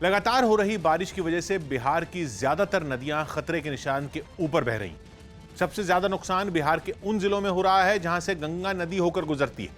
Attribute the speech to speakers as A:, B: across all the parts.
A: लगातार हो रही बारिश की वजह से बिहार की ज्यादातर नदियां खतरे के निशान के ऊपर बह रही हैं। सबसे ज्यादा नुकसान बिहार के उन जिलों में हो रहा है जहां से गंगा नदी होकर गुजरती है,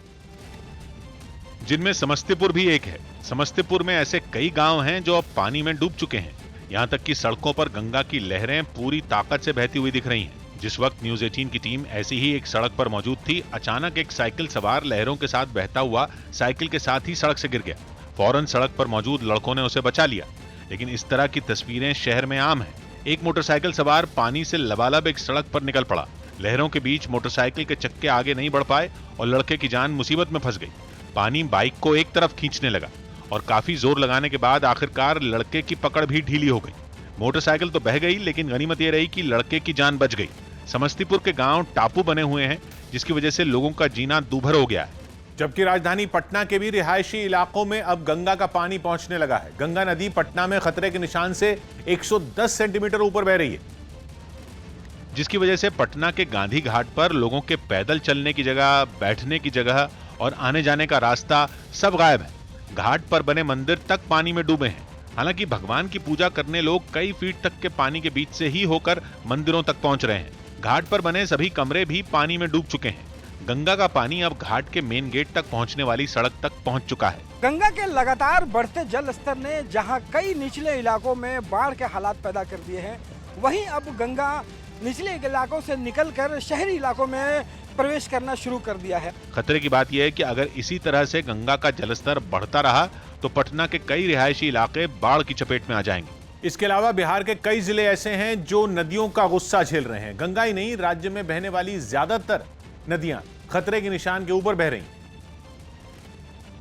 B: जिनमें समस्तीपुर भी एक है। समस्तीपुर में ऐसे कई गांव हैं जो अब पानी में डूब चुके हैं। यहां तक कि सड़कों पर गंगा की लहरें पूरी ताकत से बहती हुई दिख रही हैं। जिस वक्त न्यूज 18 की टीम ऐसी ही एक सड़क पर मौजूद थी, अचानक एक साइकिल सवार लहरों के साथ बहता हुआ साइकिल के साथ ही सड़क से गिर गया। फौरन सड़क पर मौजूद लड़कों ने उसे बचा लिया, लेकिन इस तरह की तस्वीरें शहर में आम हैं। एक मोटरसाइकिल सवार पानी से लबालब एक सड़क पर निकल पड़ा। लहरों के बीच मोटरसाइकिल के चक्के आगे नहीं बढ़ पाए और लड़के की जान मुसीबत में फंस गई। पानी बाइक को एक तरफ खींचने लगा और काफी जोर लगाने के बाद आखिरकार लड़के की पकड़ भी ढीली हो गई। मोटरसाइकिल तो बह गई, लेकिन गनीमत यह रही कि लड़के की जान बच गई। समस्तीपुर के गांव टापू बने हुए हैं, जिसकी वजह से लोगों का जीना दूभर हो गया है।
A: जबकि राजधानी पटना के भी रिहायशी इलाकों में अब गंगा का पानी पहुंचने लगा है। गंगा नदी पटना में खतरे के निशान से 110 सेंटीमीटर ऊपर बह रही है,
B: जिसकी वजह से पटना के गांधी घाट पर लोगों के पैदल चलने की जगह, बैठने की जगह और आने जाने का रास्ता सब गायब है। घाट पर बने मंदिर तक पानी में डूबे हैं। हालांकि भगवान की पूजा करने लोग कई फीट तक के पानी के बीच से ही होकर मंदिरों तक पहुंच रहे हैं। घाट पर बने सभी कमरे भी पानी में डूब चुके हैं। गंगा का पानी अब घाट के मेन गेट तक पहुंचने वाली सड़क तक पहुंच चुका है।
C: गंगा के लगातार बढ़ते जल स्तर ने जहां कई निचले इलाकों में बाढ़ के हालात पैदा कर दिए हैं, वहीं अब गंगा निचले इलाकों से निकलकर शहरी इलाकों में प्रवेश करना शुरू कर दिया है।
B: खतरे की बात यह है कि अगर इसी तरह से गंगा का जलस्तर बढ़ता रहा तो पटना के कई रिहायशी इलाके बाढ़ की चपेट में आ जाएंगे।
A: इसके अलावा बिहार के कई जिले ऐसे हैं जो नदियों का गुस्सा झेल रहे हैं। गंगा ही नहीं, राज्य में बहने वाली ज्यादातर नदियां खतरे के निशान के ऊपर बह रही,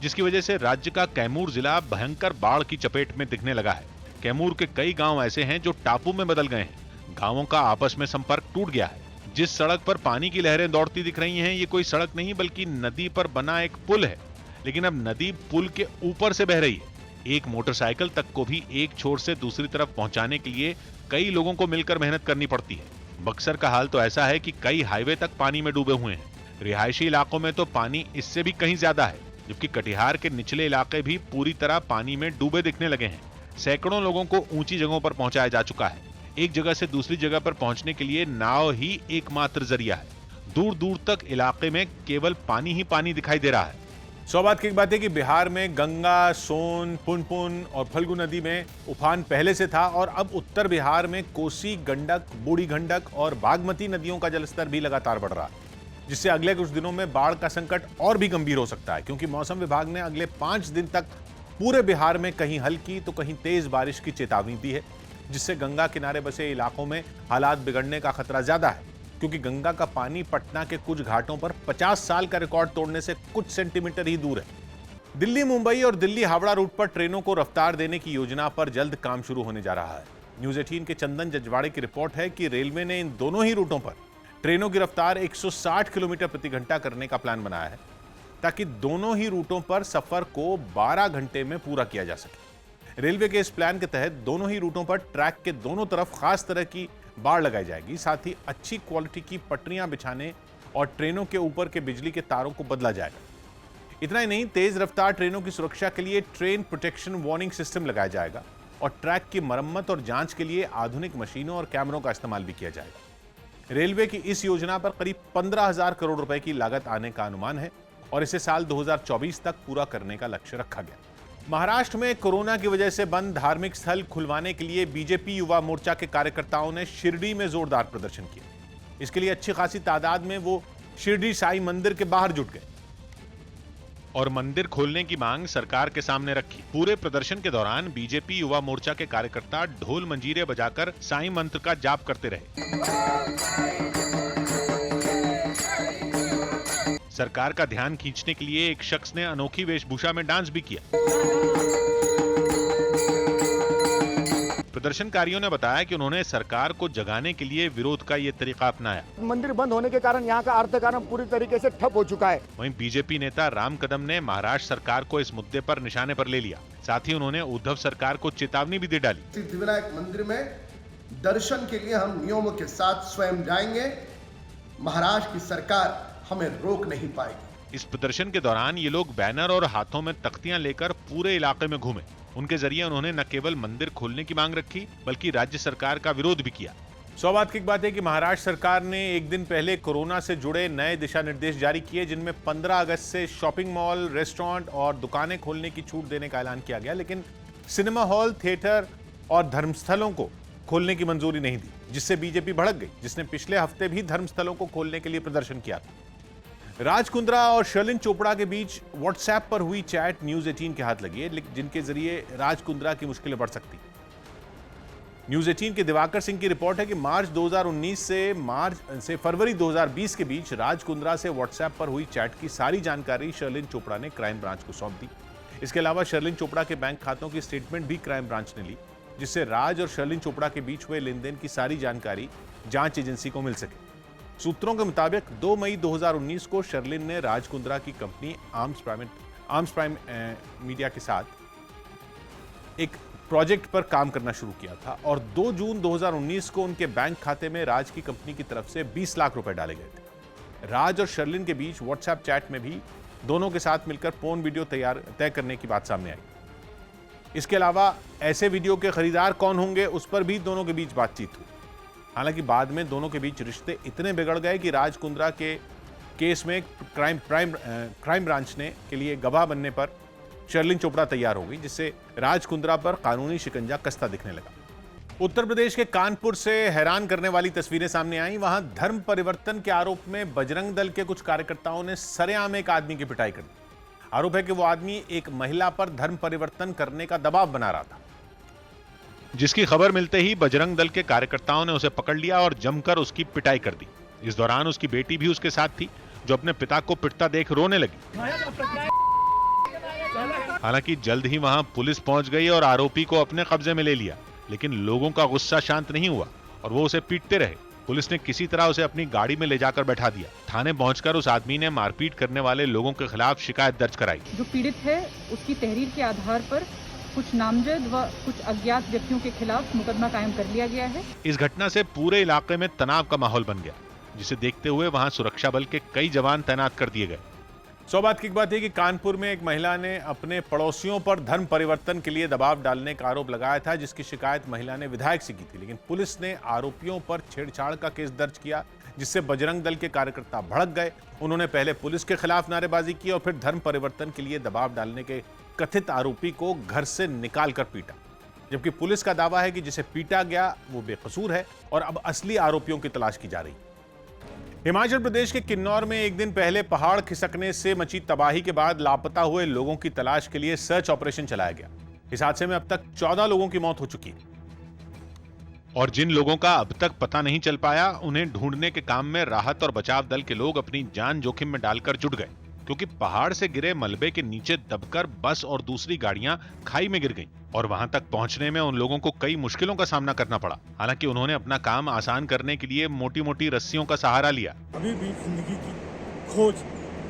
B: जिसकी वजह से राज्य का कैमूर जिला भयंकर बाढ़ की चपेट में दिखने लगा है। कैमूर के कई गांव ऐसे हैं जो टापू में बदल गए हैं। गांवों का आपस में संपर्क टूट गया है। जिस सड़क पर पानी की लहरें दौड़ती दिख रही हैं, ये कोई सड़क नहीं बल्कि नदी पर बना एक पुल है। लेकिन अब नदी पुल के ऊपर से बह रही है। एक मोटरसाइकिल तक को भी एक छोर से दूसरी तरफ पहुंचाने के लिए कई लोगों को मिलकर मेहनत करनी पड़ती है। बक्सर का हाल तो ऐसा है कि कई हाईवे तक पानी में डूबे हुए हैं। रिहायशी इलाकों में तो पानी इससे भी कहीं ज्यादा है, जबकि कटिहार के निचले इलाके भी पूरी तरह पानी में डूबे दिखने लगे हैं। सैकड़ों लोगों को ऊंची जगहों पर पहुंचाया जा चुका है। एक जगह से दूसरी जगह पर पहुंचने के लिए नाव ही एकमात्र जरिया है। दूर दूर तक इलाके में केवल पानी ही पानी दिखाई दे रहा है।
A: सौभाग्य की बात है कि बिहार में गंगा, सोन, पुनपुन और फल्गु नदी में उफान पहले से था और अब उत्तर बिहार में कोसी, गंडक, बूढ़ी गंडक और बागमती नदियों का जलस्तर भी लगातार बढ़ रहा है, जिससे अगले कुछ दिनों में बाढ़ का संकट और भी गंभीर हो सकता है। क्योंकि मौसम विभाग ने अगले 5 दिन तक पूरे बिहार में कहीं हल्की तो कहीं तेज बारिश की चेतावनी दी है, जिससे गंगा किनारे बसे इलाकों में हालात बिगड़ने का खतरा ज्यादा है। क्योंकि गंगा का पानी पटना के कुछ घाटों पर 50 साल का रिकॉर्ड तोड़ने से कुछ सेंटीमीटर ही दूर है। दिल्ली मुंबई और दिल्ली हावड़ा रूट पर ट्रेनों को रफ्तार देने की योजना पर जल्द काम शुरू होने जा रहा है। न्यूज 18 के चंदन जजवाड़े की रिपोर्ट है कि रेलवे ने इन दोनों ही रूटों पर ट्रेनों की रफ्तार 160 किलोमीटर प्रति घंटा करने का प्लान बनाया है, ताकि दोनों ही रूटों पर सफर को 12 घंटे में पूरा किया जा सके। रेलवे के इस प्लान के तहत दोनों ही रूटों पर ट्रैक के दोनों तरफ खास तरह की बाड़ लगाई जाएगी। साथ ही अच्छी क्वालिटी की पटरियां बिछाने और ट्रेनों के ऊपर के बिजली के तारों को बदला जाएगा। इतना ही नहीं, तेज रफ्तार ट्रेनों की सुरक्षा के लिए ट्रेन प्रोटेक्शन वार्निंग सिस्टम लगाया जाएगा और ट्रैक की मरम्मत और जांच के लिए आधुनिक मशीनों और कैमरों का इस्तेमाल भी किया जाएगा। रेलवे की इस योजना पर करीब 15,000 करोड़ रुपए की लागत आने का अनुमान है और इसे साल 2024 तक पूरा करने का लक्ष्य रखा गया। महाराष्ट्र में कोरोना की वजह से बंद धार्मिक स्थल खुलवाने के लिए बीजेपी युवा मोर्चा के कार्यकर्ताओं ने शिरडी में जोरदार प्रदर्शन किया। इसके लिए अच्छी खासी तादाद में वो शिरडी साईं मंदिर के बाहर जुट गए
B: और मंदिर खोलने की मांग सरकार के सामने रखी। पूरे प्रदर्शन के दौरान बीजेपी युवा मोर्चा के कार्यकर्ता ढोल मंजीरे बजाकर साईं मंत्र का जाप करते रहे। सरकार का ध्यान खींचने के लिए एक शख्स ने अनोखी वेशभूषा में डांस भी किया। प्रदर्शनकारियों ने बताया कि उन्होंने सरकार को जगाने के लिए विरोध का ये तरीका अपनाया।
D: मंदिर बंद होने के कारण यहाँ का अर्थकारण पूरी तरीके से ठप हो चुका है।
B: वहीं बीजेपी नेता राम कदम ने महाराष्ट्र सरकार को इस मुद्दे पर निशाने पर ले लिया। साथ ही उन्होंने उद्धव सरकार को चेतावनी भी दे डाली।
E: सिद्धिविनायक मंदिर में दर्शन के लिए हम नियमों के साथ स्वयं जाएंगे। महाराष्ट्र की सरकार हमें रोक नहीं पाएगी।
B: इस प्रदर्शन के दौरान ये लोग बैनर और हाथों में तख्तियां लेकर पूरे इलाके में घूमे। उनके जरिए उन्होंने न केवल मंदिर खोलने की मांग रखी बल्कि राज्य सरकार का विरोध भी किया।
A: सौभाग्य की बात है कि महाराष्ट्र सरकार ने एक दिन पहले कोरोना से जुड़े नए दिशा निर्देश जारी किए, जिनमें 15 अगस्त से शॉपिंग मॉल, रेस्टोरेंट और दुकानें खोलने की छूट देने का ऐलान किया गया, लेकिन सिनेमा हॉल, थिएटर और धर्मस्थलों को खोलने की मंजूरी नहीं दी, जिससे बीजेपी भड़क गई, जिसने पिछले हफ्ते भी धर्मस्थलों को खोलने के लिए प्रदर्शन किया था। राज कुंद्रा और शर्लिन चोपड़ा के बीच व्हाट्सएप पर हुई चैट न्यूज 18 के हाथ लगी है, जिनके जरिए राज कुंद्रा की मुश्किलें बढ़ सकती। न्यूज 18 के दिवाकर सिंह की रिपोर्ट है कि मार्च 2019 से फरवरी 2020 के बीच राज कुंद्रा से व्हाट्सएप पर हुई चैट की सारी जानकारी शर्लिन चोपड़ा ने क्राइम ब्रांच को सौंप दी। इसके अलावा शर्लिन चोपड़ा के बैंक खातों की स्टेटमेंट भी क्राइम ब्रांच ने ली, जिससे राज और शर्लिन चोपड़ा के बीच हुए लेन देन की सारी जानकारी जांच एजेंसी को मिल सके। सूत्रों के मुताबिक 2 मई 2019 को शर्लिन ने राज कुंद्रा की कंपनी आर्म्स प्राइम मीडिया के साथ एक प्रोजेक्ट पर काम करना शुरू किया था और 2 जून 2019 को उनके बैंक खाते में राज की कंपनी की तरफ से 20 लाख रुपए डाले गए थे। राज और शर्लिन के बीच व्हाट्सएप चैट में भी दोनों के साथ मिलकर पोर्न वीडियो तय करने की बात सामने आई। इसके अलावा ऐसे वीडियो के खरीदार कौन होंगे, उस पर भी दोनों के बीच बातचीत हुई। हालांकि बाद में दोनों के बीच रिश्ते इतने बिगड़ गए कि राज कुंद्रा के केस में क्राइम ब्रांच ने के लिए गवाह बनने पर शर्लिन चोपड़ा तैयार हो गई, जिससे राज कुंद्रा पर कानूनी शिकंजा कसता दिखने लगा। उत्तर प्रदेश के कानपुर से हैरान करने वाली तस्वीरें सामने आई। वहां धर्म परिवर्तन के आरोप में बजरंग दल के कुछ कार्यकर्ताओं ने सरेआम एक आदमी की पिटाई कर दी। आरोप है कि वो आदमी एक महिला पर धर्म परिवर्तन करने का दबाव बना रहा था,
B: जिसकी खबर मिलते ही बजरंग दल के कार्यकर्ताओं ने उसे पकड़ लिया और जमकर उसकी पिटाई कर दी। इस दौरान उसकी बेटी भी उसके साथ थी, जो अपने पिता को पिटता देख रोने लगी। हालांकि जल्द ही वहां पुलिस पहुंच गई और आरोपी को अपने कब्जे में ले लिया, लेकिन लोगों का गुस्सा शांत नहीं हुआ और वो उसे पीटते रहे। पुलिस ने किसी तरह उसे अपनी गाड़ी में ले जाकर बैठा दिया। थाने पहुंचकर उस आदमी ने मारपीट करने वाले लोगों के खिलाफ शिकायत दर्ज कराई।
F: जो पीड़ित है उसकी तहरीर के आधार पर कुछ नामजद व कुछ अज्ञात व्यक्तियों के खिलाफ मुकदमा कायम कर लिया गया है।
B: इस घटना से पूरे इलाके में तनाव का माहौल बन गया, जिसे देखते हुए वहां सुरक्षा बल के कई जवान तैनात कर दिए गए।
A: सौभाग्य की बात है कि कानपुर में एक महिला ने अपने पड़ोसियों पर धर्म परिवर्तन के लिए दबाव डालने का आरोप लगाया था, जिसकी शिकायत महिला ने विधायक से की थी, लेकिन पुलिस ने आरोपियों पर छेड़छाड़ का केस दर्ज किया, जिससे बजरंग दल के कार्यकर्ता भड़क गए। उन्होंने पहले पुलिस के खिलाफ नारेबाजी की और फिर धर्म परिवर्तन के लिए दबाव डालने के कथित आरोपी को घर से निकाल कर पीटा, जबकि पुलिस का दावा है कि जिसे पीटा गया वो बेकसूर है और अब असली आरोपियों की तलाश की जा रही है। हिमाचल प्रदेश के किन्नौर में एक दिन पहले पहाड़ खिसकने से मची तबाही के बाद लापता हुए लोगों की तलाश के लिए सर्च ऑपरेशन चलाया गया। इस हादसे में अब तक 14 लोगों की मौत हो चुकी है
B: और जिन लोगों का अब तक पता नहीं चल पाया, उन्हें ढूंढने के काम में राहत और बचाव दल के लोग अपनी जान जोखिम में डालकर जुट गए, क्योंकि पहाड़ से गिरे मलबे के नीचे दबकर बस और दूसरी गाड़ियां खाई में गिर गईं और वहां तक पहुंचने में उन लोगों को कई मुश्किलों का सामना करना पड़ा। हालांकि उन्होंने अपना काम आसान करने के लिए मोटी-मोटी रस्सियों का सहारा लिया।
G: अभी भी जिंदगी की खोज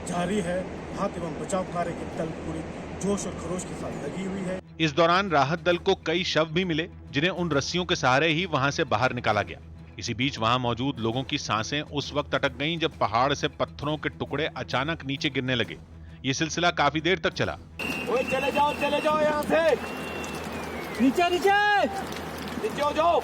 G: जारी है। राहत एवं बचाव कार्य की दल पूरी जोश और खरोश के साथ लगी हुई है।
B: इस दौरान राहत दल को कई शव भी मिले, जिन्हें उन रस्सियों के सहारे ही वहां से बाहर निकाला गया। इसी बीच वहां मौजूद लोगों की सांसें उस वक्त अटक गईं जब पहाड़ से पत्थरों के टुकड़े अचानक नीचे गिरने लगे। ये सिलसिला काफी देर तक चला।
G: ओए चले जाओ यहाँ से, नीचे हो जाओ।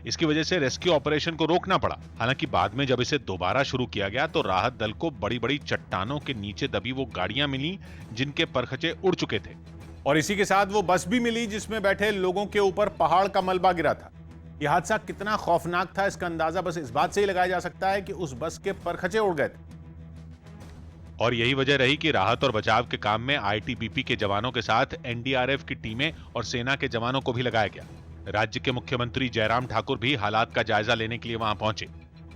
B: इसकी वजह से रेस्क्यू ऑपरेशन को रोकना पड़ा। हालांकि बाद में जब इसे दोबारा शुरू किया गया तो राहत दल को बड़ी बड़ी चट्टानों के नीचे दबी वो गाड़ियां मिली जिनके परखचे उड़ चुके थे
A: और इसी के साथ वो बस भी मिली जिसमें बैठे लोगों के ऊपर पहाड़ का मलबा गिरा था। यह हादसा कितना खौफनाक था, इसका अंदाजा बस इस बात से ही लगाया जा सकता है कि उस बस के परखचे उड़ गए थे।
B: और यही वजह रही कि राहत और बचाव के काम में आईटीबीपी के जवानों के साथ एनडीआरएफ की टीमें और सेना के जवानों को भी लगाया गया। राज्य के मुख्यमंत्री जयराम ठाकुर भी हालात का जायजा लेने के लिए वहां पहुंचे।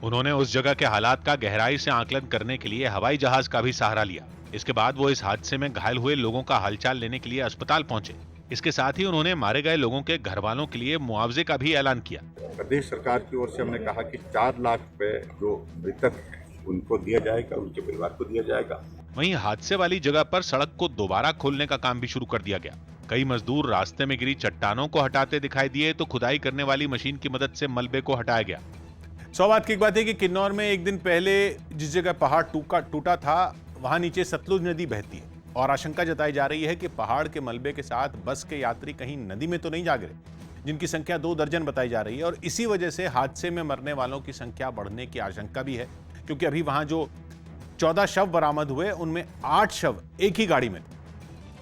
B: उन्होंने उस जगह के हालात का गहराई से आकलन करने के लिए हवाई जहाज का भी सहारा लिया। इसके बाद वो इस हादसे में घायल हुए लोगों का हालचाल लेने के लिए अस्पताल पहुंचे। इसके साथ ही उन्होंने मारे गए लोगों के घर वालों के लिए मुआवजे का भी ऐलान किया।
H: प्रदेश सरकार की ओर से हमने कहा कि 4 लाख रुपए जो मृतक हैं उनको दिया जाएगा, उनके परिवार को दिया जाएगा।
B: वहीं हादसे वाली जगह पर सड़क को दोबारा खोलने का काम भी शुरू कर दिया गया। कई मजदूर रास्ते में गिरी चट्टानों को हटाते दिखाई दिए तो खुदाई करने वाली मशीन की मदद से मलबे को हटाया गया।
A: सौभाग्य की बात है कि किन्नौर में एक दिन पहले जिस जगह पहाड़ टूटा था वहां नीचे सतलुज नदी बहती है। और आशंका जताई जा रही है कि पहाड़ के मलबे के साथ बस के यात्री कहीं नदी में तो नहीं जा गिरे, जिनकी संख्या 2 दर्जन बताई जा रही है। और इसी वजह से हादसे में मरने वालों की संख्या बढ़ने की आशंका भी है, क्योंकि अभी वहां जो 14 शव बरामद हुए उनमें 8 शव एक ही गाड़ी में थे।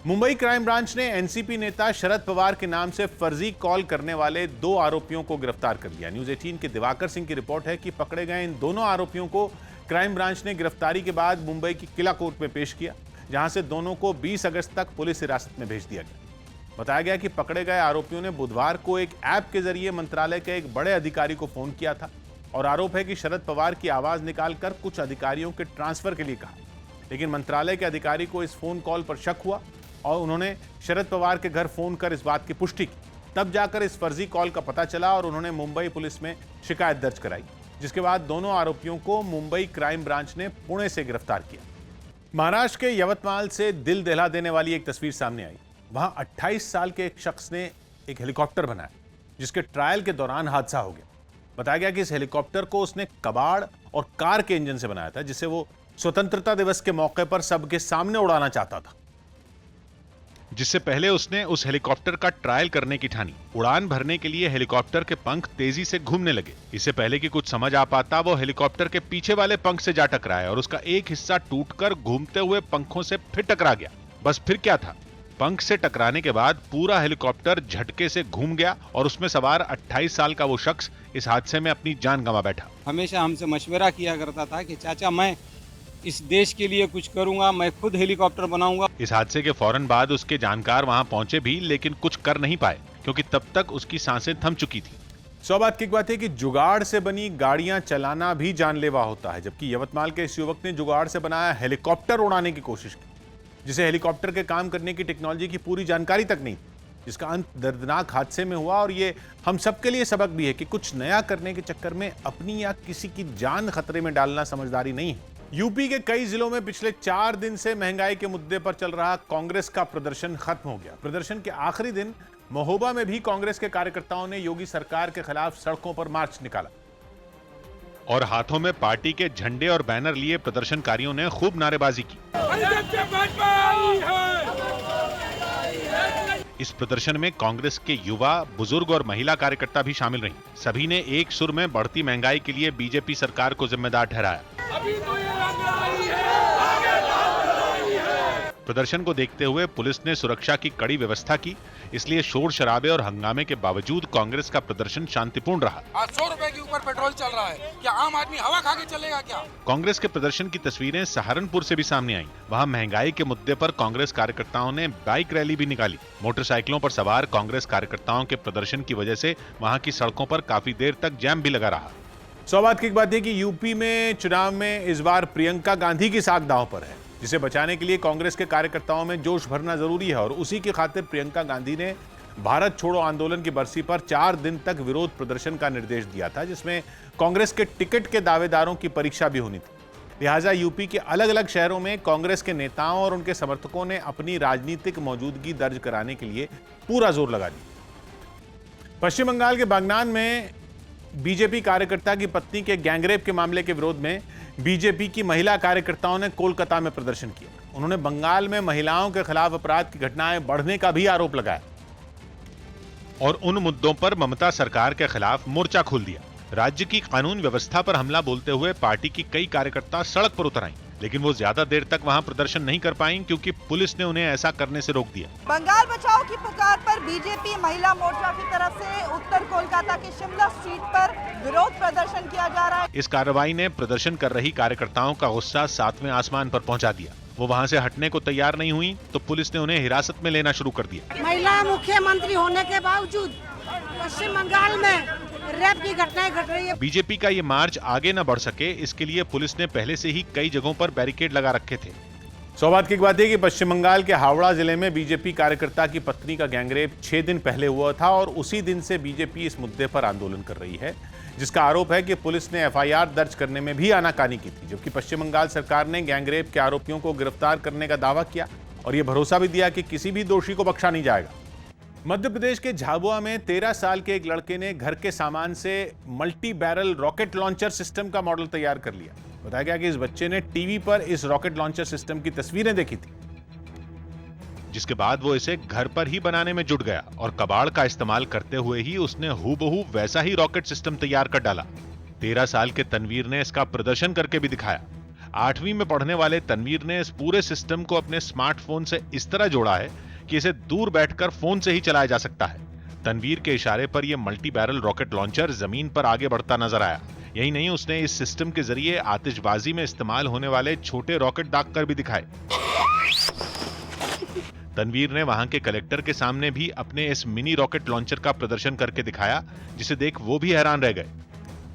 A: मुंबई क्राइम ब्रांच ने एनसीपी नेता शरद पवार के नाम से फर्जी कॉल करने वाले 2 आरोपियों को गिरफ्तार कर लिया। न्यूज 18 के दिवाकर सिंह की रिपोर्ट है कि पकड़े गए इन दोनों आरोपियों को क्राइम ब्रांच ने गिरफ्तारी के बाद मुंबई की किला कोर्ट में पेश किया, जहां से दोनों को 20 अगस्त तक पुलिस हिरासत में भेज दिया गया। बताया गया कि पकड़े गए आरोपियों ने बुधवार को एक ऐप के जरिए मंत्रालय के एक बड़े अधिकारी को फोन किया था और आरोप है कि शरद पवार की आवाज निकालकर कुछ अधिकारियों के ट्रांसफर के लिए कहा, लेकिन मंत्रालय के अधिकारी को इस फोन कॉल पर शक हुआ और उन्होंने शरद पवार के घर फोन कर इस बात की पुष्टि की। तब जाकर इस फर्जी कॉल का पता चला और उन्होंने मुंबई पुलिस में शिकायत दर्ज कराई, जिसके बाद दोनों आरोपियों को मुंबई क्राइम ब्रांच ने पुणे से गिरफ्तार किया। महाराष्ट्र के यवतमाल से दिल दहला देने वाली एक तस्वीर सामने आई। वहां 28 साल के एक शख्स ने एक हेलीकॉप्टर बनाया, जिसके ट्रायल के दौरान हादसा हो गया। बताया गया कि इस हेलीकॉप्टर को उसने कबाड़ और कार के इंजन से बनाया था, जिसे वो स्वतंत्रता दिवस के मौके पर सबके सामने उड़ाना चाहता था।
B: जिससे पहले उसने उस हेलीकॉप्टर का ट्रायल करने की ठानी। उड़ान भरने के लिए हेलीकॉप्टर के पंख तेजी से घूमने लगे। इससे पहले कि कुछ समझ आ पाता, वो हेलीकॉप्टर के पीछे वाले पंख से जा टकराया और उसका एक हिस्सा टूटकर घूमते हुए पंखों से फिर टकरा गया। बस फिर क्या था, पंख से टकराने के बाद पूरा हेलीकॉप्टर झटके से घूम गया और उसमें सवार 28 साल का वो शख्स इस हादसे में अपनी जान गंवा बैठा।
I: हमेशा हमसे मशवरा किया करता था कि चाचा मैं इस देश के लिए कुछ करूंगा, मैं खुद हेलीकॉप्टर बनाऊंगा।
B: इस हादसे के फौरन बाद उसके जानकार वहां पहुंचे भी, लेकिन कुछ कर नहीं पाए क्योंकि तब तक उसकी सांसें थम चुकी थी।
A: सौ बात की बात है कि जुगाड़ से बनी गाड़ियां चलाना भी जानलेवा होता है, जबकि यवतमाल के इस युवक ने जुगाड़ से बनाया हेलीकॉप्टर उड़ाने की कोशिश की, जिसे हेलीकॉप्टर के काम करने की टेक्नोलॉजी की पूरी जानकारी तक नहीं थी, जिसका अंत दर्दनाक हादसे में हुआ। और ये हम सबके लिए सबक भी है कि कुछ नया करने के चक्कर में अपनी या किसी की जान खतरे में डालना समझदारी नहीं है। यूपी के कई जिलों में पिछले 4 दिन से महंगाई के मुद्दे पर चल रहा कांग्रेस का प्रदर्शन खत्म हो गया। प्रदर्शन के आखिरी दिन महोबा में भी कांग्रेस के कार्यकर्ताओं ने योगी सरकार के खिलाफ सड़कों पर मार्च निकाला
B: और हाथों में पार्टी के झंडे और बैनर लिए प्रदर्शनकारियों ने खूब नारेबाजी की। इस प्रदर्शन में कांग्रेस के युवा, बुजुर्ग और महिला कार्यकर्ता भी शामिल रहीं। सभी ने एक सुर में बढ़ती महंगाई के लिए बीजेपी सरकार को जिम्मेदार ठहराया। प्रदर्शन को देखते हुए पुलिस ने सुरक्षा की कड़ी व्यवस्था की, इसलिए शोर शराबे और हंगामे के बावजूद कांग्रेस का प्रदर्शन शांतिपूर्ण रहा।
J: आज 100 रुपए के ऊपर पेट्रोल चल रहा है, क्या आम आदमी हवा खा के चलेगा क्या?
B: कांग्रेस के प्रदर्शन की तस्वीरें सहारनपुर से भी सामने आईं। वहां महंगाई के मुद्दे पर कांग्रेस कार्यकर्ताओं ने बाइक रैली भी निकाली। मोटरसाइकिलों पर सवार कांग्रेस कार्यकर्ताओं के प्रदर्शन की वजह से वहां की सड़कों पर काफी देर तक जैम भी लगा रहा।
A: सौ बात की बात है कि यूपी में चुनाव में इस बार प्रियंका गांधी की साख दांव पर है, जिसे बचाने के लिए कांग्रेस के कार्यकर्ताओं में जोश भरना जरूरी है। और उसी की खातिर प्रियंका गांधी ने भारत छोड़ो आंदोलन की बरसी पर 4 दिन तक विरोध प्रदर्शन का निर्देश दिया था, जिसमें कांग्रेस के टिकट के दावेदारों की परीक्षा भी होनी थी। लिहाजा यूपी के अलग अलग शहरों में कांग्रेस के नेताओं और उनके समर्थकों ने अपनी राजनीतिक मौजूदगी दर्ज कराने के लिए पूरा जोर लगा दिया। पश्चिम बंगाल के बागनान में बीजेपी कार्यकर्ता की पत्नी के गैंगरेप के मामले के विरोध में बीजेपी की महिला कार्यकर्ताओं ने कोलकाता में प्रदर्शन किया। उन्होंने बंगाल में महिलाओं के खिलाफ अपराध की घटनाएं बढ़ने का भी आरोप लगाया
B: और उन मुद्दों पर ममता सरकार के खिलाफ मोर्चा खोल दिया। राज्य की कानून व्यवस्था पर हमला बोलते हुए पार्टी की कई कार्यकर्ता सड़क पर उतर आईं, लेकिन वो ज्यादा देर तक वहां प्रदर्शन नहीं कर पाईं क्योंकि पुलिस ने उन्हें ऐसा करने से रोक दिया।
K: बंगाल बचाओ की पुकार पर बीजेपी महिला मोर्चा की तरफ से उत्तर कोलकाता के शिमला स्ट्रीट पर विरोध प्रदर्शन किया जा रहा है।
B: इस कार्रवाई ने प्रदर्शन कर रही कार्यकर्ताओं का गुस्सा 7वें आसमान पर पहुंचा दिया। वो वहां से हटने को तैयार नहीं हुई तो पुलिस ने उन्हें हिरासत में लेना शुरू कर दिया।
K: महिला मुख्यमंत्री होने के बावजूद पश्चिम बंगाल में रेप की घटनाएं घट रही है।
B: बीजेपी का ये मार्च आगे न बढ़ सके, इसके लिए पुलिस ने पहले से ही कई जगहों पर बैरिकेड लगा रखे थे।
A: सौ बात की बात है कि पश्चिम बंगाल के हावड़ा जिले में बीजेपी कार्यकर्ता की पत्नी का गैंगरेप 6 दिन पहले हुआ था और उसी दिन से बीजेपी इस मुद्दे पर आंदोलन कर रही है, जिसका आरोप है कि पुलिस ने एफआईआर दर्ज करने में भी आनाकानी की थी। जबकि पश्चिम बंगाल सरकार ने गैंगरेप के आरोपियों को गिरफ्तार करने का दावा किया और यह भरोसा भी दिया कि किसी भी दोषी को बख्शा नहीं जाएगा। मध्य प्रदेश के झाबुआ में 13 साल के एक लड़के ने घर के सामान से multi barrel rocket launcher system का मॉडल तैयार कर लिया। बताया गया कि इस बच्चे ने टीवी पर इस रॉकेट लॉन्चर सिस्टम की तस्वीरें देखी थी।
B: जिसके बाद वो इसे घर पर ही बनाने में जुट गया और कबाड़ का इस्तेमाल करते हुए ही उसने हूबहू वैसा ही रॉकेट सिस्टम तैयार कर डाला। 13 साल के तनवीर ने इसका प्रदर्शन करके भी दिखाया। 8वीं में पढ़ने वाले तनवीर ने इस पूरे सिस्टम को अपने स्मार्टफोन से इस तरह जोड़ा है कि इसे दूर बैठकर फोन से ही चलाया जा सकता है। तनवीर के इशारे पर यह मल्टी बैरल रॉकेट लॉन्चर जमीन पर आगे बढ़ता नजर आया। यही नहीं, उसने इस सिस्टम के जरिए आतिशबाजी में इस्तेमाल होने वाले छोटे रॉकेट दागकर भी दिखाए। तनवीर ने वहां के कलेक्टर के सामने भी अपने इस मिनी रॉकेट लॉन्चर का प्रदर्शन करके दिखाया, जिसे देख वो भी हैरान रह गए।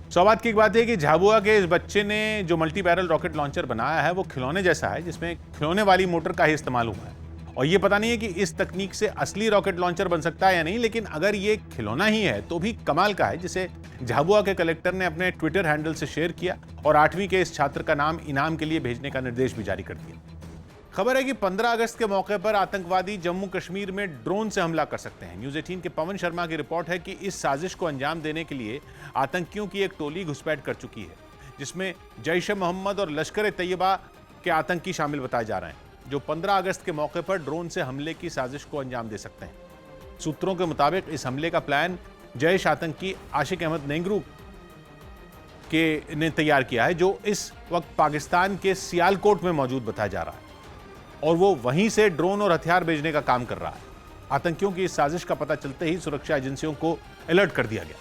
A: सौभाग्य की एक बात है कि झाबुआ के इस बच्चे ने जो मल्टी बैरल रॉकेट लॉन्चर बनाया है वो खिलौने जैसा है, जिसमें खिलौने वाली मोटर का ही इस्तेमाल हुआ है। और ये पता नहीं है कि इस तकनीक से असली रॉकेट लॉन्चर बन सकता है या नहीं, लेकिन अगर ये खिलौना ही है तो भी कमाल का है, जिसे झाबुआ के कलेक्टर ने अपने ट्विटर हैंडल से शेयर किया और 8वीं के इस छात्र का नाम इनाम के लिए भेजने का निर्देश भी जारी कर दिया। खबर है कि 15 अगस्त के मौके पर आतंकवादी जम्मू कश्मीर में ड्रोन से हमला कर सकते हैं। न्यूज़ 18 के पवन शर्मा की रिपोर्ट है कि इस साजिश को अंजाम देने के लिए आतंकियों की एक टोली घुसपैठ कर चुकी है, जिसमें जैश-ए-मोहम्मद और लश्कर-ए-तैयबा के आतंकी शामिल बताए जा रहे हैं, जो 15 अगस्त के मौके पर ड्रोन से हमले की साजिश को अंजाम दे सकते हैं। सूत्रों के मुताबिक इस हमले का प्लान जैश आतंकी आशिक अहमद नेंगरू ने तैयार किया है, जो इस वक्त पाकिस्तान के सियालकोट में मौजूद बताया जा रहा है और वो वहीं से ड्रोन और हथियार भेजने का काम कर रहा है। आतंकियों की इस साजिश का पता चलते ही सुरक्षा एजेंसियों को अलर्ट कर दिया गया।